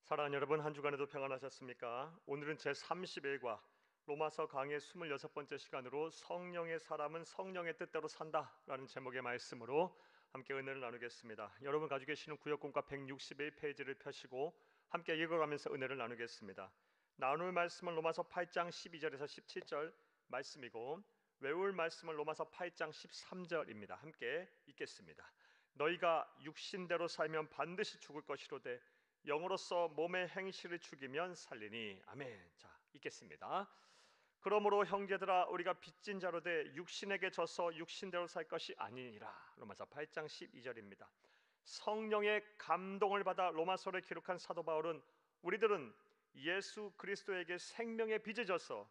사랑하는 여러분, 한 주간에도 평안하셨습니까? 오늘은 제31과 로마서 강의 26번째 시간으로 성령의 사람은 성령의 뜻대로 산다라는 제목의 말씀으로 함께 은혜를 나누겠습니다. 여러분 가지고 계시는 구역공과 161페이지를 펴시고 함께 읽어가면서 은혜를 나누겠습니다. 나눌 말씀은 로마서 8장 12절에서 17절 말씀이고 외울 말씀은 로마서 8장 13절입니다. 함께 읽겠습니다. 너희가 육신대로 살면 반드시 죽을 것이로되 영으로서 몸의 행실을 죽이면 살리니. 아멘. 자, 읽겠습니다. 그러므로 형제들아, 우리가 빚진 자로 돼 육신에게 져서 육신대로 살 것이 아니니라. 로마서 8장 12절입니다. 성령의 감동을 받아 로마서를 기록한 사도 바울은 우리들은 예수 그리스도에게 생명의 빚을 져서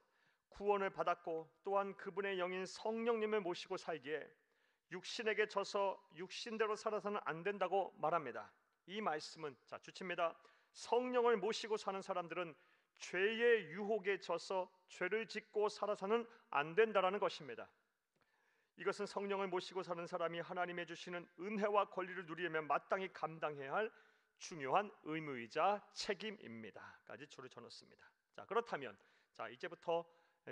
구원을 받았고 또한 그분의 영인 성령님을 모시고 살기에 육신에게 져서 육신대로 살아서는 안 된다고 말합니다. 이 말씀은 주칩니다. 성령을 모시고 사는 사람들은 죄의 유혹에 져서 죄를 짓고 살아서는 안 된다라는 것입니다. 이것은 성령을 모시고 사는 사람이 하나님의 주시는 은혜와 권리를 누리려면 마땅히 감당해야 할 중요한 의무이자 책임입니다. 까지 줄을 쳐놓습니다. 자, 그렇다면 이제부터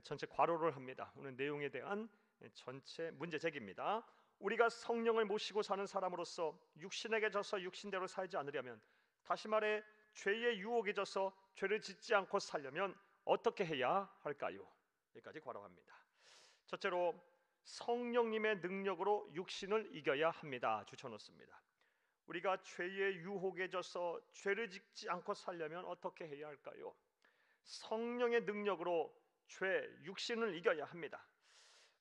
전체 괄호를 합니다. 오늘 내용에 대한 전체 문제 제기입니다. 우리가 성령을 모시고 사는 사람으로서 육신에게 져서 육신대로 살지 않으려면, 다시 말해 죄의 유혹에 져서 죄를 짓지 않고 살려면 어떻게 해야 할까요? 여기까지 괄호합니다. 첫째로 성령님의 능력으로 육신을 이겨야 합니다. 주쳐놓습니다. 우리가 죄의 유혹에 져서 죄를 짓지 않고 살려면 어떻게 해야 할까요? 성령의 능력으로 육신을 이겨야 합니다.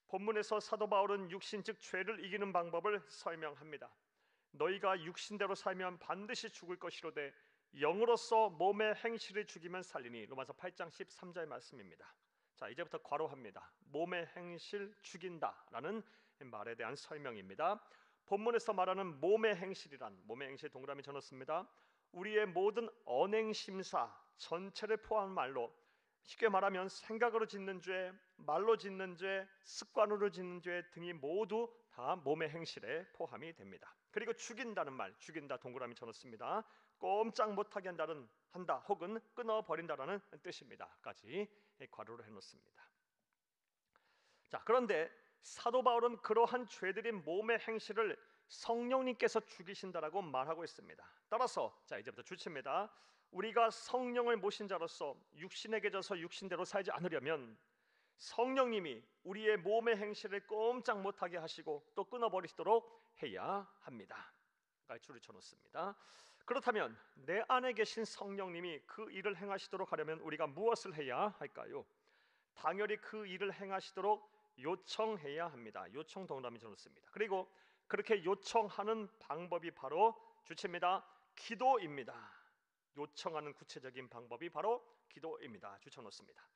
본문에서 사도 바울은 육신 즉 죄를 이기는 방법을 설명합니다. 너희가 육신대로 살면 반드시 죽을 것이로되 영으로서 몸의 행실을 죽이면 살리니. 로마서 8장 13절 말씀입니다. 자, 이제부터 괄호합니다. 몸의 행실 죽인다라는 말에 대한 설명입니다. 본문에서 말하는 몸의 행실이란, 몸의 행실 동그라미 쳐놓습니다. 우리의 모든 언행심사 전체를 포함한 말로, 쉽게 말하면 생각으로 짓는 죄, 말로 짓는 죄, 습관으로 짓는 죄 등이 모두 다 몸의 행실에 포함이 됩니다. 그리고 죽인다는 말, 죽인다 동그라미 쳐놓습니다. 꼼짝 못하게 한다 혹은 끊어버린다라는 뜻입니다. 까지 괄호를 해놓습니다. 자, 그런데 사도 바울은 그러한 죄들인 몸의 행실을 성령님께서 죽이신다라고 말하고 있습니다. 따라서 이제부터 주치입니다. 우리가 성령을 모신 자로서 육신에게 져서 육신대로 살지 않으려면 성령님이 우리의 몸의 행실을 꼼짝 못하게 하시고 또 끊어버리시도록 해야 합니다. 줄을 쳐놓습니다. 그렇다면 내 안에 계신 성령님이 그 일을 행하시도록 하려면 우리가 무엇을 해야 할까요? 당연히 그 일을 행하시도록 요청해야 합니다. 요청 동그라미 쳐놓습니다. 그리고 그렇게 요청하는 방법이 바로 주체입니다. 기도입니다. 요청하는 구체적인 방법이 바로 기도입니다. 주쳐놓습니다.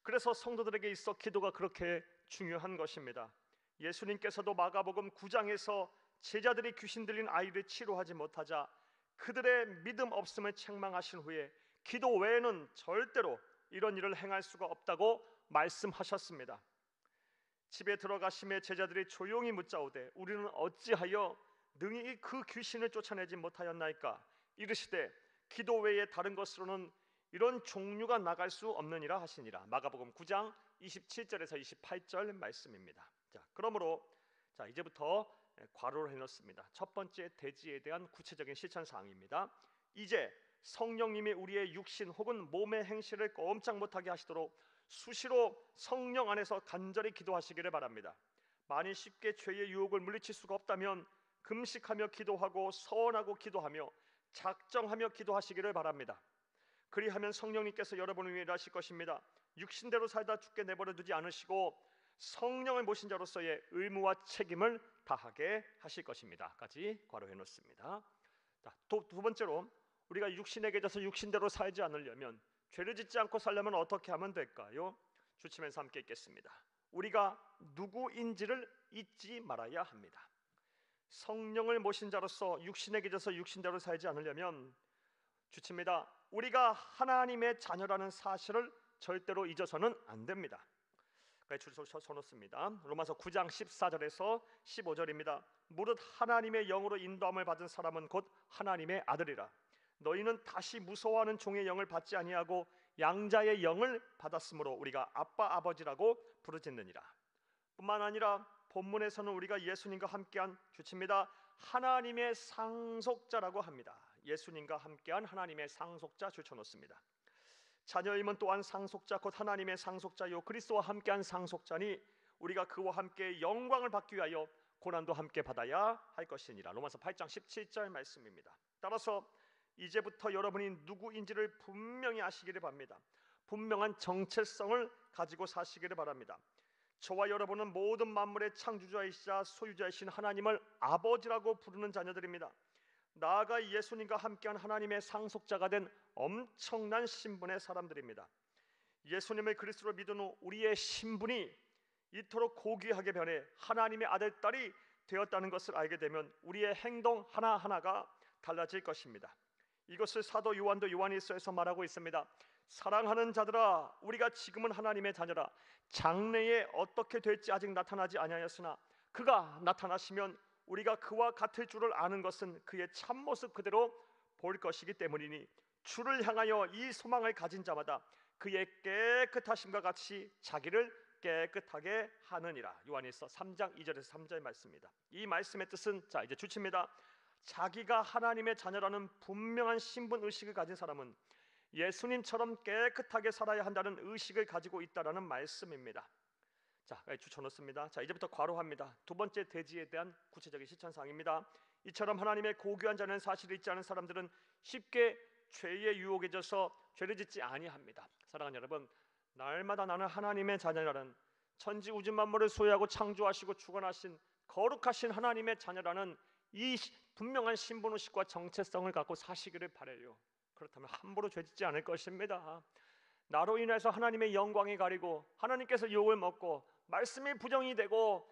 그래서 성도들에게 있어 기도가 그렇게 중요한 것입니다. 예수님께서도 마가복음 9장에서 제자들이 귀신 들린 아이를 치료하지 못하자 그들의 믿음 없음을 책망하신 후에 기도 외에는 절대로 이런 일을 행할 수가 없다고 말씀하셨습니다. 집에 들어가심에 제자들이 조용히 묻자오되 우리는 어찌하여 능히 그 귀신을 쫓아내지 못하였나이까? 이르시되 기도 외에 다른 것으로는 이런 종류가 나갈 수 없느니라 하시니라. 마가복음 9장 27절에서 28절 말씀입니다. 그러므로 이제부터 괄호를 해놓습니다. 첫 번째 대지에 대한 구체적인 실천 사항입니다. 이제 성령님이 우리의 육신 혹은 몸의 행실을 꼼짝 못하게 하시도록 수시로 성령 안에서 간절히 기도하시기를 바랍니다. 만일 쉽게 죄의 유혹을 물리칠 수가 없다면 금식하며 기도하고 서원하고 기도하며 작정하며 기도하시기를 바랍니다. 그리하면 성령님께서 여러분을 위해 일하실 것입니다. 육신대로 살다 죽게 내버려 두지 않으시고 성령을 모신 자로서의 의무와 책임을 다하게 하실 것입니다. 까지 괄호해 놓습니다. 두 번째로 우리가 육신에게 져서 육신대로 살지 않으려면, 죄를 짓지 않고 살려면 어떻게 하면 될까요? 주치면서 함께 읽겠습니다. 우리가 누구인지를 잊지 말아야 합니다. 성령을 모신 자로서 육신에게 져서 육신대로 살지 않으려면 주칩니다. 우리가 하나님의 자녀라는 사실을 절대로 잊어서는 안 됩니다. 줄을 쳐놓습니다. 로마서 9장 14절에서 15절입니다. 무릇 하나님의 영으로 인도함을 받은 사람은 곧 하나님의 아들이라. 너희는 다시 무서워하는 종의 영을 받지 아니하고 양자의 영을 받았으므로 우리가 아빠 아버지라고 부르짖느니라. 뿐만 아니라 본문에서는 우리가 예수님과 함께한 주칩니다. 하나님의 상속자라고 합니다. 예수님과 함께한 하나님의 상속자 주쳐놓습니다. 자녀임은 또한 상속자 곧 하나님의 상속자요 그리스도와 함께한 상속자니 우리가 그와 함께 영광을 받기 위하여 고난도 함께 받아야 할 것이니라. 로마서 8장 17절 말씀입니다. 따라서 이제부터 여러분이 누구인지를 분명히 아시기를 바랍니다. 분명한 정체성을 가지고 사시기를 바랍니다. 저와 여러분은 모든 만물의 창조자이시자 소유자이신 하나님을 아버지라고 부르는 자녀들입니다. 나아가 예수님과 함께한 하나님의 상속자가 된 엄청난 신분의 사람들입니다. 예수님을 그리스도로 믿은 후 우리의 신분이 이토록 고귀하게 변해 하나님의 아들, 딸이 되었다는 것을 알게 되면 우리의 행동 하나하나가 달라질 것입니다. 이것을 사도 요한도 요한일서에서 말하고 있습니다. 사랑하는 자들아, 우리가 지금은 하나님의 자녀라. 장래에 어떻게 될지 아직 나타나지 아니하였으나 그가 나타나시면 우리가 그와 같을 줄을 아는 것은 그의 참모습 그대로 볼 것이기 때문이니 주를 향하여 이 소망을 가진 자마다 그의 깨끗하심과 같이 자기를 깨끗하게 하느니라. 요한일서 3장 2절에서 3절 말씀입니다. 이 말씀의 뜻은 자 이제 주칩니다. 자기가 하나님의 자녀라는 분명한 신분 의식을 가진 사람은 예수님처럼 깨끗하게 살아야 한다는 의식을 가지고 있다라는 말씀입니다. 자, 주쳐놓습니다. 자, 이제부터 괄호합니다. 두 번째 대지에 대한 구체적인 실천사항입니다. 이처럼 하나님의 고귀한 자는 사실을 잊지 않은 사람들은 쉽게 죄의 유혹에 져서 죄를 짓지 아니합니다. 사랑하는 여러분, 날마다 나는 하나님의 자녀라는 천지 우주 만물을 소유하고 창조하시고 주관하신 거룩하신 하나님의 자녀라는 이 분명한 신분의식과 정체성을 갖고 사시기를 바라요. 그렇다면 함부로 죄짓지 않을 것입니다. 나로 인해서 하나님의 영광이 가리고 하나님께서 욕을 먹고 말씀이 부정이 되고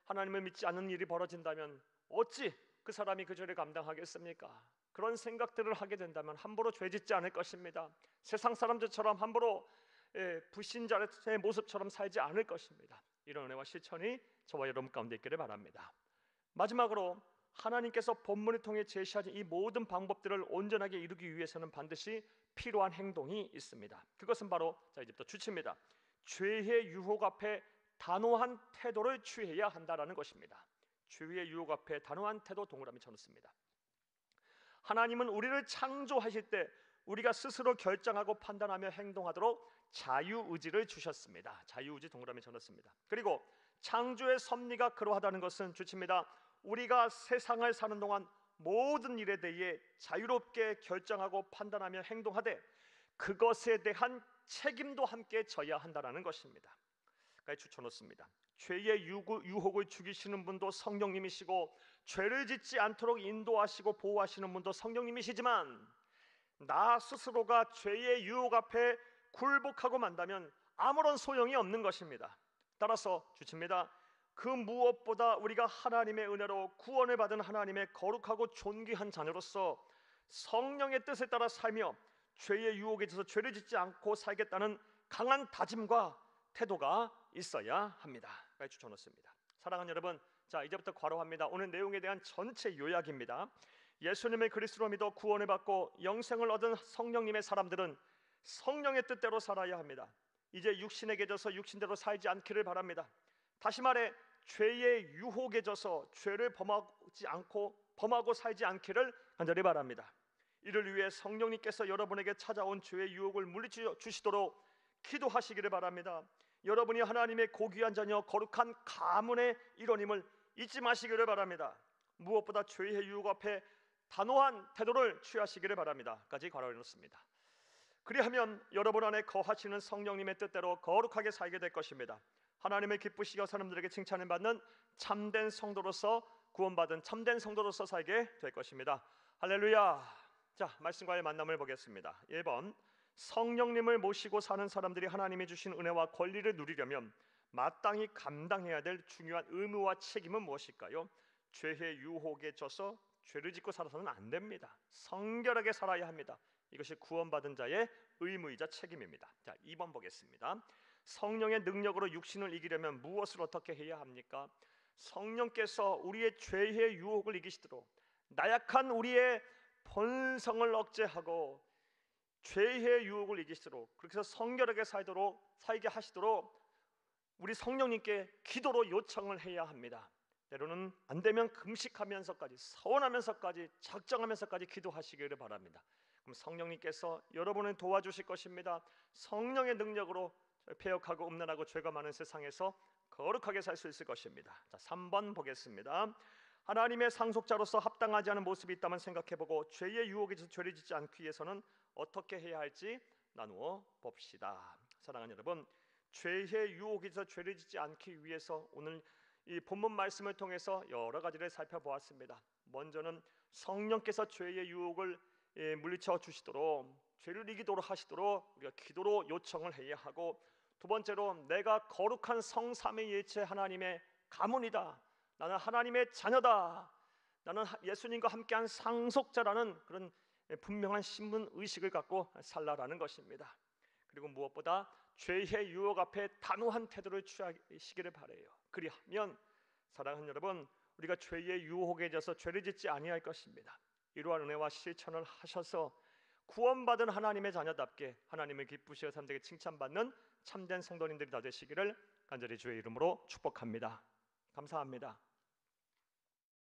하나님을 믿지 않는 일이 벌어진다면 어찌 그 사람이 그 죄를 감당하겠습니까? 그런 생각들을 하게 된다면 함부로 죄짓지 않을 것입니다. 세상 사람들처럼 함부로 불신자의 모습처럼 살지 않을 것입니다. 이런 은혜와 실천이 저와 여러분 가운데 있기를 바랍니다. 마지막으로 하나님께서 본문을 통해 제시하신 이 모든 방법들을 온전하게 이루기 위해서는 반드시 필요한 행동이 있습니다. 그것은 바로 자 이제부터 주치입니다. 죄의 유혹 앞에 단호한 태도를 취해야 한다라는 것입니다. 죄의 유혹 앞에 단호한 태도 동그라미 쳐놓습니다. 하나님은 우리를 창조하실 때 우리가 스스로 결정하고 판단하며 행동하도록 자유의지를 주셨습니다. 자유의지 동그라미 쳐놓습니다. 그리고 창조의 섭리가 그러하다는 것은 주칩니다. 우리가 세상을 사는 동안 모든 일에 대해 자유롭게 결정하고 판단하며 행동하되 그것에 대한 책임도 함께 져야 한다는 것입니다. 까지 추천놓습니다. 죄의 유혹을 죽이시는 분도 성령님이시고 죄를 짓지 않도록 인도하시고 보호하시는 분도 성령님이시지만 나 스스로가 죄의 유혹 앞에 굴복하고 만다면 아무런 소용이 없는 것입니다. 따라서 주칩니다. 그 무엇보다 우리가 하나님의 은혜로 구원을 받은 하나님의 거룩하고 존귀한 자녀로서 성령의 뜻에 따라 살며 죄의 유혹에 져서 죄를 짓지 않고 살겠다는 강한 다짐과 태도가 있어야 합니다. 추천했습니다. 사랑하는 여러분, 자 이제부터 괄호합니다. 오늘 내용에 대한 전체 요약입니다. 예수님의 그리스도로 믿어 구원을 받고 영생을 얻은 성령님의 사람들은 성령의 뜻대로 살아야 합니다. 이제 육신에게 져서 육신대로 살지 않기를 바랍니다. 다시 말해 죄의 유혹에 져서 죄를 범하고 살지 않기를 간절히 바랍니다. 이를 위해 성령님께서 여러분에게 찾아온 죄의 유혹을 물리치시도록 기도하시기를 바랍니다. 여러분이 하나님의 고귀한 자녀 거룩한 가문의 일원임을 잊지 마시기를 바랍니다. 무엇보다 죄의 유혹 앞에 단호한 태도를 취하시기를 바랍니다. 까지 괄호해 놓습니다. 그리하면 여러분 안에 거하시는 성령님의 뜻대로 거룩하게 살게 될 것입니다. 하나님을 기쁘시게 사람들에게 칭찬을 받는 참된 성도로서 구원받은 참된 성도로서 살게 될 것입니다. 할렐루야. 자, 말씀과의 만남을 보겠습니다. 1번 성령님을 모시고 사는 사람들이 하나님이 주신 은혜와 권리를 누리려면 마땅히 감당해야 될 중요한 의무와 책임은 무엇일까요? 죄의 유혹에 져서 죄를 짓고 살아서는 안 됩니다. 성결하게 살아야 합니다. 이것이 구원받은 자의 의무이자 책임입니다. 자, 2번 보겠습니다. 성령의 능력으로 육신을 이기려면 무엇을 어떻게 해야 합니까? 성령께서 우리의 죄의 유혹을 이기시도록 나약한 우리의 본성을 억제하고 죄의 유혹을 이기시도록, 그렇게 해서 성결하게 살게 하시도록 우리 성령님께 기도로 요청을 해야 합니다. 때로는 안 되면 금식하면서까지, 서원하면서까지, 작정하면서까지 기도하시기를 바랍니다. 그럼 성령님께서 여러분을 도와주실 것입니다. 성령의 능력으로 패역하고 음란하고 죄가 많은 세상에서 거룩하게 살 수 있을 것입니다. 자, 3번 보겠습니다. 하나님의 상속자로서 합당하지 않은 모습이 있다면 생각해보고 죄의 유혹에서 죄를 짓지 않기 위해서는 어떻게 해야 할지 나누어 봅시다. 사랑하는 여러분, 죄의 유혹에서 죄를 짓지 않기 위해서 오늘 이 본문 말씀을 통해서 여러 가지를 살펴보았습니다. 먼저는 성령께서 죄의 유혹을 물리쳐 주시도록, 죄를 이기도록 하시도록 우리가 기도로 요청을 해야 하고, 두 번째로 내가 거룩한 성삼위일체 하나님의 가문이다, 나는 하나님의 자녀다, 나는 예수님과 함께한 상속자라는 그런 분명한 신분 의식을 갖고 살라라는 것입니다. 그리고 무엇보다 죄의 유혹 앞에 단호한 태도를 취하시기를 바라요. 그리하면 사랑하는 여러분, 우리가 죄의 유혹에 져서 죄를 짓지 아니할 것입니다. 이러한 은혜와 실천을 하셔서 구원받은 하나님의 자녀답게 하나님을 기쁘시어 사람들에게 칭찬받는 참된 성도님들이 다 되시기를 간절히 주의 이름으로 축복합니다. 감사합니다.